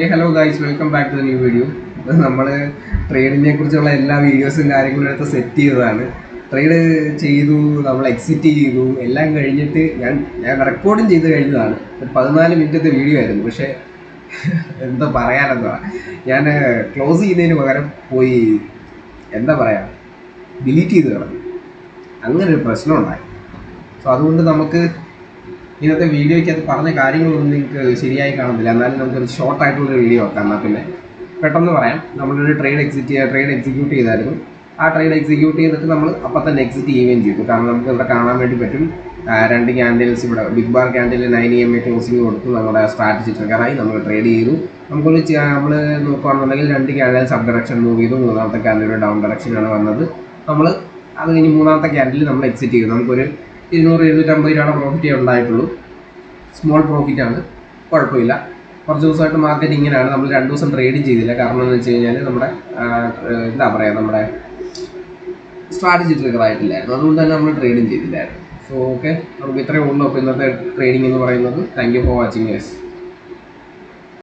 Hello guys, welcome back to the new video. നമ്മൾ ട്രേഡിനെ കുറിച്ചുള്ള എല്ലാ വീഡിയോസും കാര്യങ്ങളും എടുത്ത് സെറ്റ് ചെയ്തതാണ്. ട്രേഡ് ചെയ്തു, നമ്മൾ എക്സിറ്റ് ചെയ്തു, എല്ലാം കഴിഞ്ഞിട്ട് ഞാൻ റെക്കോർഡും ചെയ്ത് കഴിഞ്ഞതാണ്. ഒരു 14 മിനിറ്റത്തെ വീഡിയോ ആയിരുന്നു. പക്ഷേ എന്താ പറയാനെന്താ, ഞാൻ ക്ലോസ് ചെയ്യുന്നതിന് പകരം പോയി എന്താ പറയുക, ഡിലീറ്റ് ചെയ്ത് കളഞ്ഞു. അങ്ങനെ ഒരു പ്രശ്നം ഉണ്ടായി. സോ അതുകൊണ്ട് നമുക്ക് ഇന്നത്തെ വീഡിയോയ്ക്ക് അത് പറഞ്ഞ കാര്യങ്ങളൊന്നും നിങ്ങൾക്ക് ശരിയായി കാണുന്നില്ല. എന്നാലും നമുക്കൊരു ഷോർട്ട് ആയിട്ടുള്ളൊരു വീഡിയോ വെക്കാം. എന്നാൽ പിന്നെ പെട്ടെന്ന് പറയാം. നമ്മളൊരു ട്രേഡ് എക്സിക്യൂട്ട് ചെയ്തായിരുന്നു. ആ ട്രേഡ് എക്സിക്യൂട്ട് ചെയ്തിട്ട് നമ്മൾ അപ്പം തന്നെ എക്സിറ്റ് ചെയ്യുകയും ചെയ്തു. കാരണം നമുക്ക് ഇവിടെ കാണാൻ വേണ്ടി പറ്റും, രണ്ട് ക്യാൻഡിൽസ് ഇവിടെ big bar candle 9 AM closing കൊടുത്തു. നമ്മുടെ സ്ട്രാറ്റജി ട്രിഗറായി, നമ്മൾ ട്രേഡ് ചെയ്തു. നമ്മൾ നോക്കുകയാണെന്നുണ്ടെങ്കിൽ 2 ക്യാൻഡിൽ സബ് ഡയറക്ഷൻ മൂവ് ചെയ്തു. മൂന്നാമത്തെ ക്യാൻഡിൽ ഡൗൺ ഡയറക്ഷനാണ് വന്നത്. നമ്മൾ അത് കഴിഞ്ഞ് മൂന്നാമത്തെ ക്യാൻഡിൽ നമ്മൾ എക്സിറ്റ് ചെയ്തു. നമുക്കൊരു 200-250 രൂപയുടെ പ്രോഫിറ്റേ ഉണ്ടായിട്ടുള്ളൂ. സ്മോൾ പ്രോഫിറ്റാണ്, കുഴപ്പമില്ല. കുറച്ച് ദിവസമായിട്ട് മാർക്കറ്റ് ഇങ്ങനെയാണ്. നമ്മൾ 2 ദിവസം ട്രേഡ് ചെയ്തില്ല. കാരണം എന്ന് വെച്ച് കഴിഞ്ഞാൽ നമ്മുടെ എന്താ പറയുക, നമ്മുടെ സ്ട്രാറ്റജി ട്രിഗർ ആയിട്ടില്ലായിരുന്നു. അതുകൊണ്ട് തന്നെ നമ്മൾ ട്രേഡും ചെയ്തില്ലായിരുന്നു. സോ ഓക്കെ, നമുക്ക് ഇത്രയേ ഉള്ളൂ. അപ്പോൾ ഇന്നത്തെ ട്രേഡിംഗ് എന്ന് പറയുന്നത്. Thank you for watching guys.